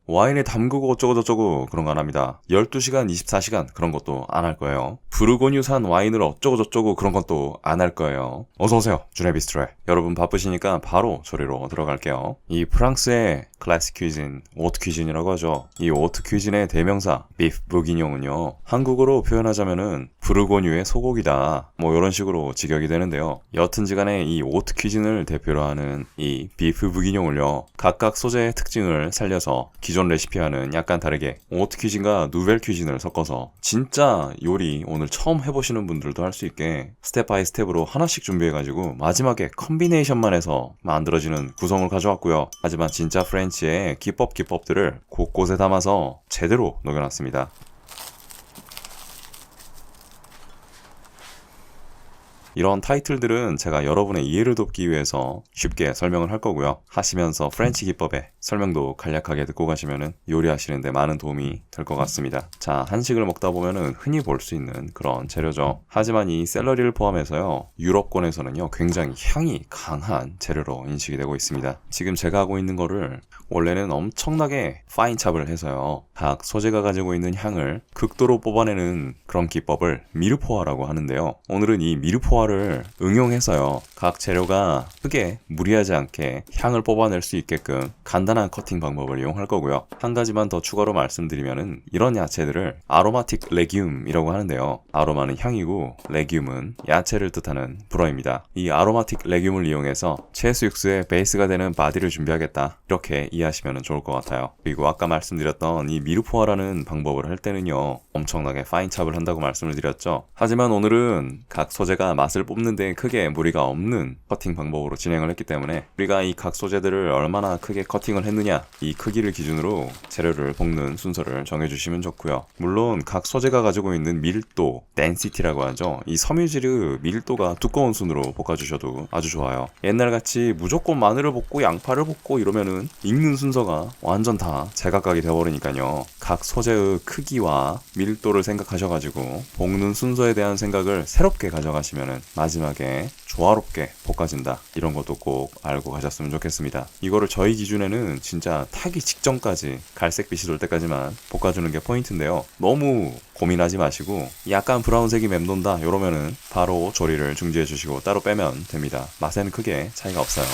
와인에 담그고 어쩌고저쩌고 그런 거 안 합니다. 12시간, 24시간 그런 것도 안 할 거예요. 부르고뉴산 와인을 어쩌고저쩌고 그런 것도 안 할 거예요. 어서오세요. 준의 비스트로에. 여러분 바쁘시니까 바로 조리로 들어갈게요. 이 프랑스의 클래식 퀴진, 오트 퀴진이라고 하죠. 이 오트 퀴진의 대명사 비프 부기뇽은요, 한국어로 표현하자면은 부르고뉴의 소고기다, 뭐 이런 식으로 직역이 되는데요. 여튼지간에 이 오트 퀴진을 대표로 하는 이 비프 부기뇽을요, 각각 소재의 특징을 살려서 기존 레시피와는 약간 다르게 오트 퀴진과 누벨 퀴진을 섞어서 진짜 요리 오늘 처음 해보시는 분들도 할 수 있게 스텝 바이 스텝으로 하나씩 준비해가지고 마지막에 컨비네이션만 해서 만들어지는 구성을 가져왔고요. 하지만 진짜 프렌치의 기법들을 곳곳에 담아서 제대로 녹여놨습니다. 이런 타이틀들은 제가 여러분의 이해를 돕기 위해서 쉽게 설명을 할 거고요. 하시면서 프렌치 기법의 설명도 간략하게 듣고 가시면은 요리하시는데 많은 도움이 될 것 같습니다. 자, 한식을 먹다 보면은 흔히 볼 수 있는 그런 재료죠. 하지만 이 샐러리를 포함해서요, 유럽권에서는요, 굉장히 향이 강한 재료로 인식이 되고 있습니다. 지금 제가 하고 있는 거를 원래는 엄청나게 파인 찹을 해서요, 각 소재가 가지고 있는 향을 극도로 뽑아내는 그런 기법을 미르포화라고 하는데요. 오늘은 이 미르포화를 응용해서요, 각 재료가 크게 무리하지 않게 향을 뽑아낼 수 있게끔 간단한 커팅 방법을 이용할 거고요. 한 가지만 더 추가로 말씀드리면은, 이런 야채들을 아로마틱 레기움이라고 하는데요. 아로마는 향이고 레기움은 야채를 뜻하는 불어입니다. 이 아로마틱 레기움을 이용해서 채소 육수의 베이스가 되는 바디를 준비하겠다, 이렇게 이해하시면 좋을 것 같아요. 그리고 아까 말씀드렸던 이 미르포화라는 방법을 할 때는요, 엄청나게 파인 찹을 한다고 말씀을 드렸죠. 하지만 오늘은 각 소재가 맛을 뽑는 데 크게 무리가 없는 커팅 방법으로 진행을 했기 때문에 우리가 이 각 소재들을 얼마나 크게 커팅을 했느냐, 이 크기를 기준으로 재료를 볶는 순서를 정해주시면 좋고요. 물론 각 소재가 가지고 있는 밀도, 덴시티라고 하죠. 이 섬유질의 밀도가 두꺼운 순으로 볶아주셔도 아주 좋아요. 옛날같이 무조건 마늘을 볶고 양파를 볶고 이러면은 익는 순서가 완전 다 제각각이 되어버리니까요. 각 소재의 크기와 밀도를 생각하셔가지고 볶는 순서에 대한 생각을 새롭게 가져가시면은 마지막에 조화롭게 볶아진다, 이런 것도 꼭 알고 가셨으면 좋겠습니다. 이거를 저희 기준에는 진짜 타기 직전까지 갈색빛이 돌 때까지만 볶아주는 게 포인트인데요. 너무 고민하지 마시고 약간 브라운색이 맴돈다 이러면은 바로 조리를 중지해 주시고 따로 빼면 됩니다. 맛에는 크게 차이가 없어요.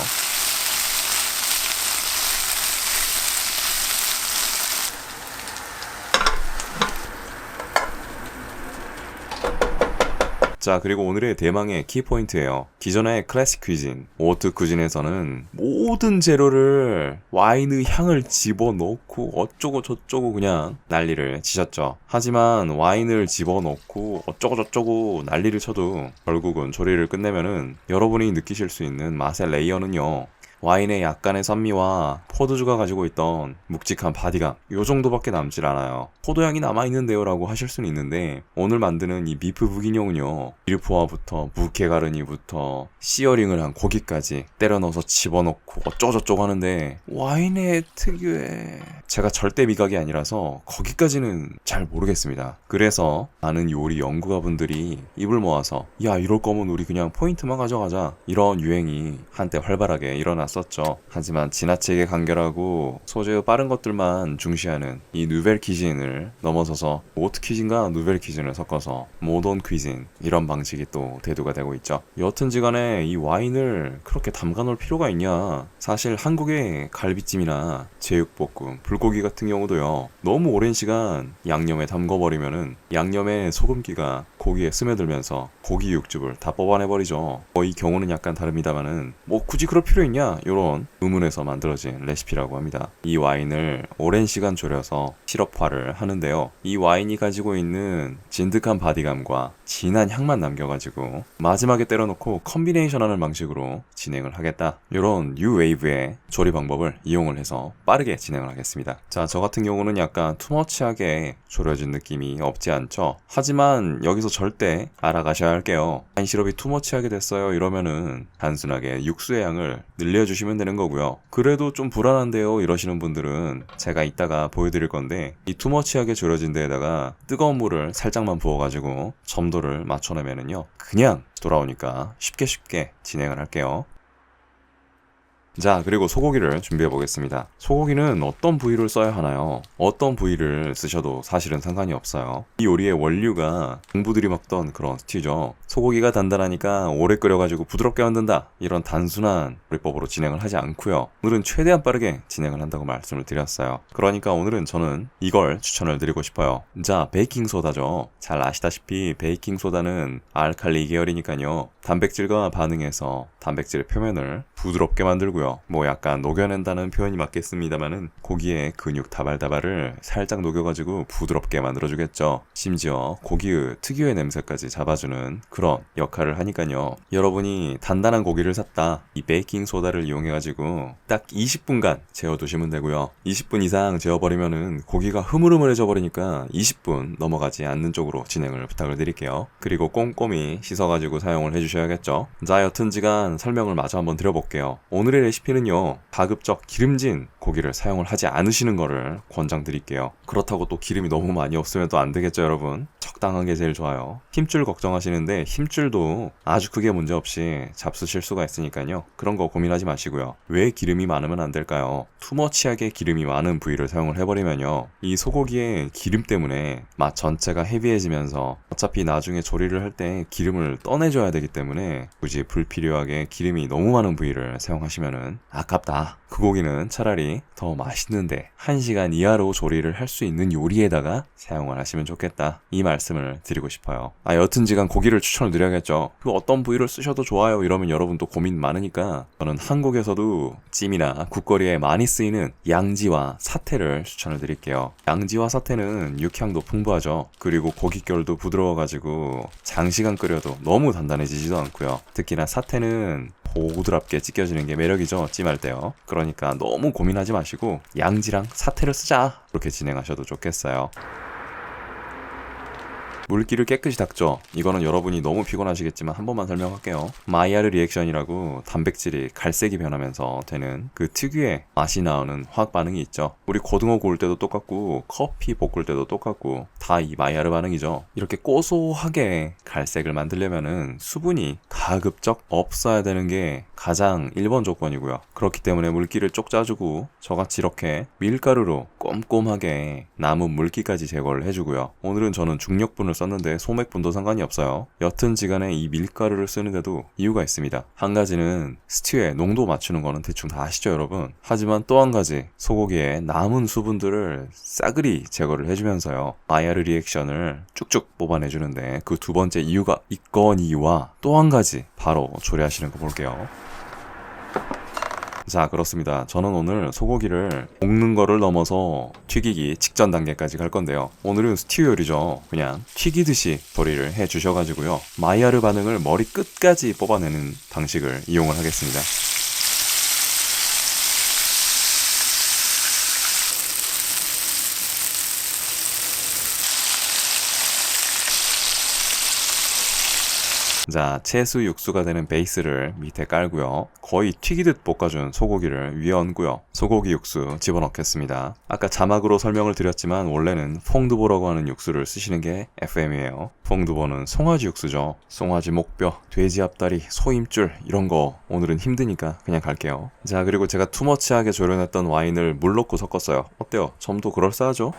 자, 그리고 오늘의 대망의 키포인트예요. 기존의 클래식 퀴진, 오트 퀴진에서는 모든 재료를 와인의 향을 집어넣고 어쩌고 저쩌고 그냥 난리를 치셨죠. 하지만 와인을 집어넣고 어쩌고 저쩌고 난리를 쳐도 결국은 조리를 끝내면은 여러분이 느끼실 수 있는 맛의 레이어는요, 와인의 약간의 산미와 포도주가 가지고 있던 묵직한 바디감, 요 정도밖에 남질 않아요. 포도향이 남아있는데요 라고 하실 수는 있는데, 오늘 만드는 이 비프 부기뇽은요, 밀포화부터 무케가르니부터 시어링을 한 고기까지 때려 넣어서 집어넣고 어쩌고저쩌고 하는데, 와인의 특유의, 제가 절대 미각이 아니라서 거기까지는 잘 모르겠습니다. 그래서 많은 요리 연구가분들이 입을 모아서 야, 이럴 거면 우리 그냥 포인트만 가져가자, 이런 유행이 한때 활발하게 일어났었죠. 하지만 지나치게 간결하고 소재의 빠른 것들만 중시하는 이 누벨 퀴진을 넘어서서 오트 퀴진과 누벨 퀴진을 섞어서 모던 퀴진, 이런 방식이 또 대두가 되고 있죠. 여튼지간에 이 와인을 그렇게 담가 놓을 필요가 있냐. 사실 한국의 갈비찜이나 제육볶음, 불고기 같은 경우도요, 너무 오랜 시간 양념에 담궈버리면은 양념의 소금기가 고기에 스며들면서 고기 육즙을 다 뽑아내버리죠. 이 경우는 약간 다릅니다만은 뭐 굳이 그럴 필요 있냐, 요런 의문에서 만들어진 레시피라고 합니다. 이 와인을 오랜 시간 졸여서 시럽화를 하는데요, 이 와인이 가지고 있는 진득한 바디감과 진한 향만 남겨가지고 마지막에 때려놓고 컨비네이션하는 방식으로 진행을 하겠다, 요런 뉴웨이브의 조리 방법을 이용을 해서 빠르게 진행을 하겠습니다. 자, 저 같은 경우는 약간 투머치하게 졸여진 느낌이 없지 않죠. 하지만 여기서 절대 알아가셔야 할게요. 와인 시럽이 투머치하게 됐어요 이러면은 단순하게 육수의 양을 늘려주시면 되는 거고요. 그래도 좀 불안한데요 이러시는 분들은 제가 이따가 보여드릴 건데, 이 투머치하게 졸여진 데에다가 뜨거운 물을 살짝만 부어가지고 점도를 맞춰내면은요, 그냥 돌아오니까 쉽게 진행을 할게요. 자, 그리고 소고기를 준비해 보겠습니다. 소고기는 어떤 부위를 써야 하나요? 어떤 부위를 쓰셔도 사실은 상관이 없어요. 이 요리의 원류가 공부들이 먹던 그런 스튜죠. 소고기가 단단하니까 오래 끓여가지고 부드럽게 만든다, 이런 단순한 요리법으로 진행을 하지 않고요. 오늘은 최대한 빠르게 진행을 한다고 말씀을 드렸어요. 그러니까 오늘은 저는 이걸 추천을 드리고 싶어요. 자, 베이킹소다죠. 잘 아시다시피 베이킹소다는 알칼리 계열이니까요, 단백질과 반응해서 단백질의 표면을 부드럽게 만들고요. 뭐 약간 녹여낸다는 표현이 맞겠습니다만은 고기의 근육 다발다발을 살짝 녹여가지고 부드럽게 만들어주겠죠. 심지어 고기의 특유의 냄새까지 잡아주는 그런 역할을 하니까요. 여러분이 단단한 고기를 샀다, 이 베이킹소다를 이용해가지고 딱 20분간 재워두시면 되고요. 20분 이상 재워버리면은 고기가 흐물흐물해져 버리니까 20분 넘어가지 않는 쪽으로 진행을 부탁을 드릴게요. 그리고 꼼꼼히 씻어가지고 사용을 해주셔야겠죠. 자, 여튼지간 설명을 마저 한번 드려볼게요. 오늘의 레시피는요, 가급적 기름진 고기를 사용을 하지 않으시는 거를 권장드릴게요. 그렇다고 또 기름이 너무 많이 없으면 또 안 되겠죠, 여러분. 적당한 게 제일 좋아요. 힘줄 걱정하시는데 힘줄도 아주 크게 문제없이 잡수실 수가 있으니까요, 그런 거 고민하지 마시고요. 왜 기름이 많으면 안 될까요? 투머치하게 기름이 많은 부위를 사용을 해버리면요, 이 소고기의 기름 때문에 맛 전체가 헤비해지면서 어차피 나중에 조리를 할 때 기름을 떠내줘야 되기 때문에 굳이 불필요하게 기름이 너무 많은 부위를 사용하시면은 아깝다. 그 고기는 차라리 더 맛있는데 1시간 이하로 조리를 할 수 있는 요리에다가 사용을 하시면 좋겠다, 이 말씀을 드리고 싶어요. 여튼지간 고기를 추천을 드려야겠죠. 그 어떤 부위를 쓰셔도 좋아요 이러면 여러분 또 고민 많으니까 저는 한국에서도 찜이나 국거리에 많이 쓰이는 양지와 사태를 추천을 드릴게요. 양지와 사태는 육향도 풍부하죠. 그리고 고깃결도 부드러워가지고 장시간 끓여도 너무 단단해지지도 않고요. 특히나 사태는 보드랍게 찢겨지는 게 매력이죠, 찜할 때요. 그러니까 너무 고민하지 마시고 양지랑 사태를 쓰자, 이렇게 진행하셔도 좋겠어요. 물기를 깨끗이 닦죠. 이거는 여러분이 너무 피곤하시겠지만 한 번만 설명할게요. 마이야르 리액션이라고 단백질이 갈색이 변하면서 되는 그 특유의 맛이 나오는 화학 반응이 있죠. 우리 고등어 구울 때도 똑같고 커피 볶을 때도 똑같고 다 이 마이야르 반응이죠. 이렇게 고소하게 갈색을 만들려면은 수분이 가급적 없어야 되는 게 가장 1번 조건이고요. 그렇기 때문에 물기를 쪽 짜주고 저같이 이렇게 밀가루로 꼼꼼하게 남은 물기까지 제거를 해주고요. 오늘은 저는 중력분을 썼는데 소맥분도 상관이 없어요. 여튼지간에 이 밀가루를 쓰는데도 이유가 있습니다. 한 가지는 스튜에 농도 맞추는 거는 대충 다 아시죠, 여러분? 하지만 또 한 가지, 소고기에 남은 수분들을 싸그리 제거를 해주면서요, 마이야르 리액션을 쭉쭉 뽑아내주는데 그 두 번째 이유가 있거니와 또 한 가지, 바로 조리하시는 거 볼게요. 자, 그렇습니다. 저는 오늘 소고기를 볶는 거를 넘어서 튀기기 직전 단계까지 갈 건데요. 오늘은 스튜 요리죠. 그냥 튀기듯이 조리를 해 주셔가지고요, 마이야르 반응을 머리 끝까지 뽑아내는 방식을 이용을 하겠습니다. 자, 채수 육수가 되는 베이스를 밑에 깔고요, 거의 튀기듯 볶아준 소고기를 위에 얹고요, 소고기 육수 집어넣겠습니다. 아까 자막으로 설명을 드렸지만 원래는 퐁두보라고 하는 육수를 쓰시는 게 FM이에요. 퐁두보는 송아지 육수죠. 송아지 목뼈, 돼지 앞다리, 소 힘줄 이런 거 오늘은 힘드니까 그냥 갈게요. 자, 그리고 제가 투머치하게 졸여냈던 와인을 물 넣고 섞었어요. 어때요? 점도 그럴싸하죠?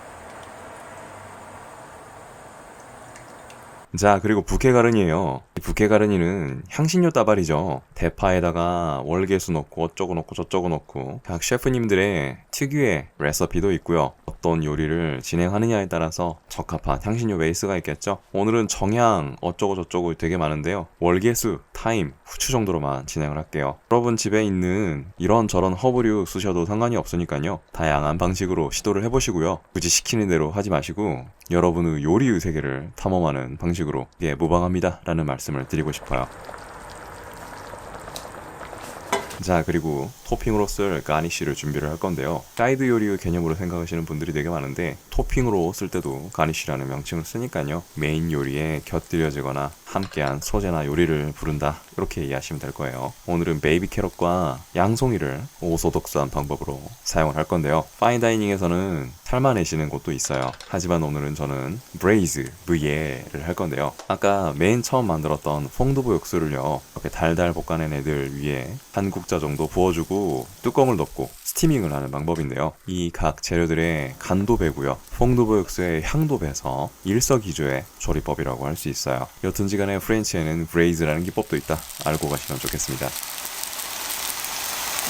자, 그리고 부케가르니에요. 이 부케가르니는 향신료 따발이죠. 대파에다가 월계수 넣고 어쩌고 넣고 저쩌고 넣고 각 셰프님들의 특유의 레시피도 있고요. 어떤 요리를 진행하느냐에 따라서 적합한 향신료 베이스가 있겠죠. 오늘은 정향 어쩌고 저쩌고 되게 많은데요, 월계수, 타임, 후추 정도로만 진행을 할게요. 여러분 집에 있는 이런저런 허브류 쓰셔도 상관이 없으니까요, 다양한 방식으로 시도를 해보시고요. 굳이 시키는 대로 하지 마시고 여러분의 요리의 세계를 탐험하는 방식으로 이게 무방합니다 라는 말씀을 드리고 싶어요. 자, 그리고 토핑으로 쓸 가니쉬를 준비를 할 건데요, 사이드 요리의 개념으로 생각하시는 분들이 되게 많은데 토핑으로 쓸 때도 가니쉬라는 명칭을 쓰니까요, 메인 요리에 곁들여지거나 함께한 소재나 요리를 부른다, 이렇게 이해하시면 될 거예요. 오늘은 베이비 캐럿과 양송이를 오소독스한 방법으로 사용을 할 건데요. 파인다이닝에서는 삶아내시는 곳도 있어요. 하지만 오늘은 저는 브레이즈, 브이에를 할 건데요. 아까 맨 처음 만들었던 퐁두부 육수를요, 이렇게 달달 볶아낸 애들 위에 한 국자 정도 부어주고 뚜껑을 덮고 스티밍을 하는 방법인데요. 이 각 재료들의 간도 배고요, 퐁두부 육수의 향도 배서 일석이조의 조리법이라고 할 수 있어요. 여튼지 간에 프렌치에는 브레이즈라는 기법도 있다, 알고 가시면 좋겠습니다.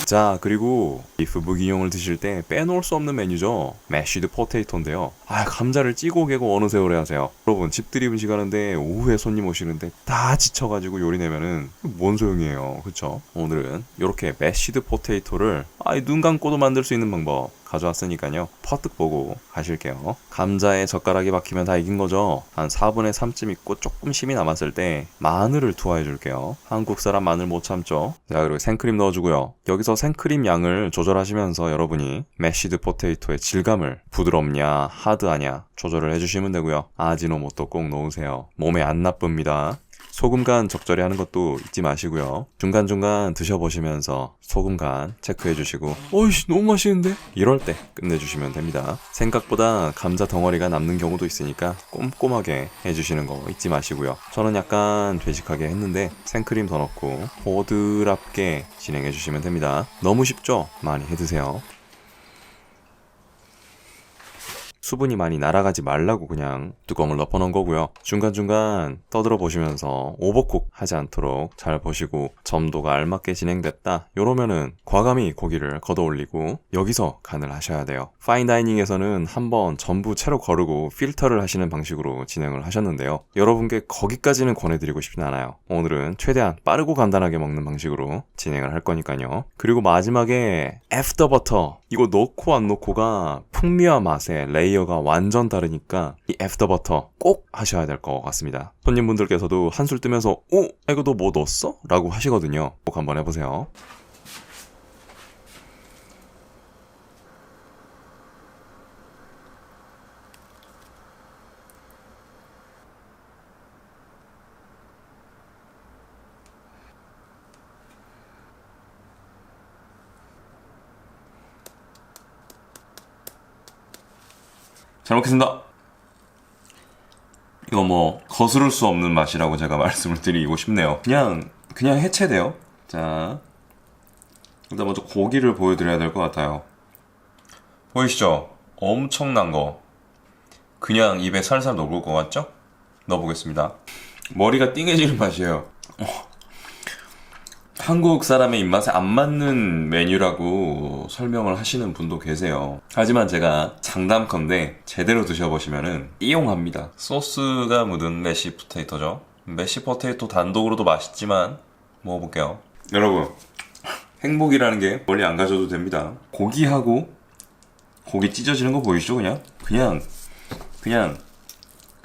자, 그리고 비프 무기용을 드실 때 빼놓을 수 없는 메뉴죠. 매쉬드 포테이토인데요. 감자를 찌고 개고 어느 세월에 하세요. 여러분, 집들이 음식하는데 오후에 손님 오시는데 다 지쳐가지고 요리 내면은 뭔 소용이에요, 그쵸? 오늘은 이렇게 매쉬드 포테이토를 눈 감고도 만들 수 있는 방법 가져왔으니까요, 퍼뜩 보고 가실게요. 감자에 젓가락이 박히면 다 이긴 거죠. 한 4분의 3쯤 있고 조금 심이 남았을 때 마늘을 투하해 줄게요. 한국 사람 마늘 못 참죠. 자, 그리고 생크림 넣어주고요. 여기서 생크림 양을 조절하시면서 여러분이 매쉬드 포테이토의 질감을 부드럽냐 하드하냐 조절을 해주시면 되고요. 아지노모토 꼭 넣으세요. 몸에 안 나쁩니다. 소금 간 적절히 하는 것도 잊지 마시고요. 중간중간 드셔보시면서 소금 간 체크해 주시고, 어이씨 너무 맛있는데? 이럴 때 끝내주시면 됩니다. 생각보다 감자 덩어리가 남는 경우도 있으니까 꼼꼼하게 해주시는 거 잊지 마시고요. 저는 약간 되직하게 했는데 생크림 더 넣고 보드랍게 진행해 주시면 됩니다. 너무 쉽죠? 많이 해드세요. 수분이 많이 날아가지 말라고 그냥 뚜껑을 덮어놓은 거고요. 중간중간 떠들어 보시면서 오버쿡 하지 않도록 잘 보시고, 점도가 알맞게 진행됐다 이러면은 과감히 고기를 걷어 올리고 여기서 간을 하셔야 돼요. 파인다이닝에서는 한번 전부 채로 거르고 필터를 하시는 방식으로 진행을 하셨는데요. 여러분께 거기까지는 권해드리고 싶진 않아요. 오늘은 최대한 빠르고 간단하게 먹는 방식으로 진행을 할 거니까요. 그리고 마지막에 애프터 버터, 이거 넣고 안 넣고가 풍미와 맛의 레이어가 완전 다르니까 이 애프터 버터 꼭 하셔야 될 것 같습니다. 손님분들께서도 한술 뜨면서 이거 너 뭐 넣었어? 라고 하시거든요. 꼭 한번 해보세요. 잘 먹겠습니다. 이거 뭐 거스를 수 없는 맛이라고 제가 말씀을 드리고 싶네요. 그냥 해체돼요. 자, 일단 먼저 고기를 보여드려야 될 것 같아요. 보이시죠? 엄청난 거. 그냥 입에 살살 녹을 것 같죠? 넣어보겠습니다. 머리가 띵해지는 맛이에요. 한국 사람의 입맛에 안 맞는 메뉴라고 설명을 하시는 분도 계세요. 하지만 제가 장담컨대 제대로 드셔보시면은 띠용합니다. 소스가 묻은 매쉬 포테이토죠. 매쉬 포테이토 단독으로도 맛있지만 먹어볼게요. 여러분, 행복이라는 게 멀리 안 가셔도 됩니다. 고기하고 고기 찢어지는 거 보이시죠? 그냥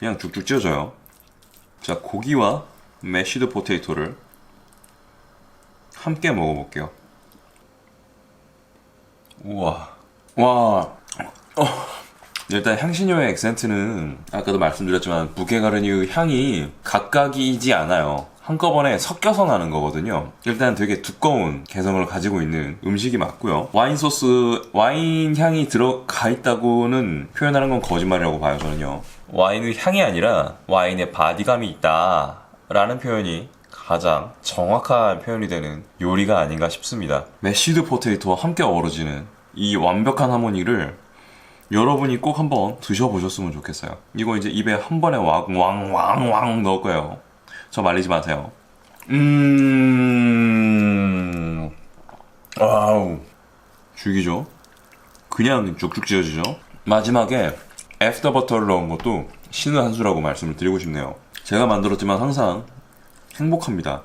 쭉쭉 찢어져요. 자, 고기와 매쉬드 포테이토를 함께 먹어볼게요. 우와. 와. 일단 향신료의 액센트는 아까도 말씀드렸지만 무게가르니의 향이 각각이지 않아요. 한꺼번에 섞여서 나는 거거든요. 일단 되게 두꺼운 개성을 가지고 있는 음식이 맞고요. 와인 소스, 와인 향이 들어가 있다고는 표현하는 건 거짓말이라고 봐요, 저는요. 와인의 향이 아니라 와인의 바디감이 있다 라는 표현이 가장 정확한 표현이 되는 요리가 아닌가 싶습니다. 매쉬드 포테이토와 함께 어우러지는 이 완벽한 하모니를 여러분이 꼭 한번 드셔보셨으면 좋겠어요. 이거 이제 입에 한 번에 왕 넣을 거예요. 저 말리지 마세요. 와우, 죽이죠. 그냥 쭉쭉 찢어지죠. 마지막에 애프터 버터를 넣은 것도 신의 한 수라고 말씀을 드리고 싶네요. 제가 만들었지만 항상 행복합니다.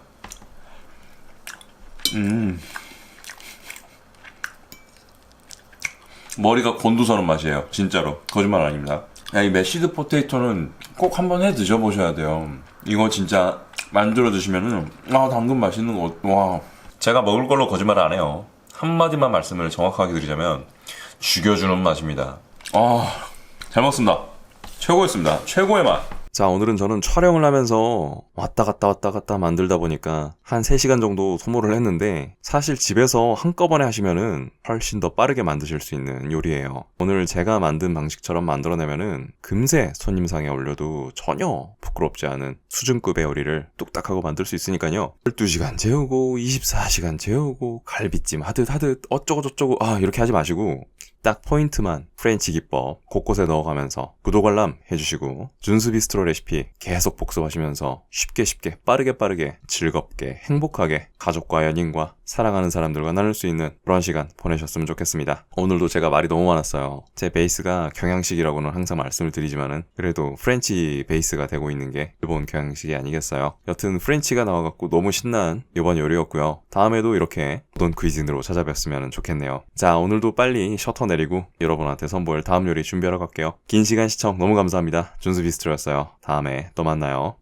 머리가 곤두서는 맛이에요. 진짜로. 거짓말 아닙니다. 이 매쉬드 포테이토는 꼭 한번 해 드셔보셔야 돼요. 이거 진짜 만들어 드시면은 당근 맛있는 거. 와. 제가 먹을 걸로 거짓말 안 해요. 한마디만 말씀을 정확하게 드리자면 죽여주는 맛입니다. 잘 먹습니다. 최고였습니다. 최고의 맛. 자, 오늘은 저는 촬영을 하면서 왔다 갔다 만들다 보니까 한 3시간 정도 소모를 했는데, 사실 집에서 한꺼번에 하시면은 훨씬 더 빠르게 만드실 수 있는 요리예요. 오늘 제가 만든 방식처럼 만들어내면은 금세 손님상에 올려도 전혀 부끄럽지 않은 수준급의 요리를 뚝딱하고 만들 수 있으니까요. 12시간 재우고 24시간 재우고 갈비찜 하듯 어쩌고저쩌고 이렇게 하지 마시고 딱 포인트만 프렌치 기법 곳곳에 넣어가면서 구독 알람 해주시고 준수 비스트로 레시피 계속 복습하시면서 쉽게 빠르게 즐겁게 행복하게 가족과 연인과 사랑하는 사람들과 나눌 수 있는 그런 시간 보내셨으면 좋겠습니다. 오늘도 제가 말이 너무 많았어요. 제 베이스가 경양식이라고는 항상 말씀을 드리지만은 그래도 프렌치 베이스가 되고 있는 게 일본 경양식이 아니겠어요. 여튼 프렌치가 나와갖고 너무 신난 이번 요리였고요. 다음에도 이렇게 모던 퀴즈로 찾아뵀으면 좋겠네요. 자, 오늘도 빨리 셔터 내리고 여러분한테 선보일 다음 요리 준비하러 갈게요. 긴 시간 시청 너무 감사합니다. 준수 비스트로였어요. 다음에 또 만나요.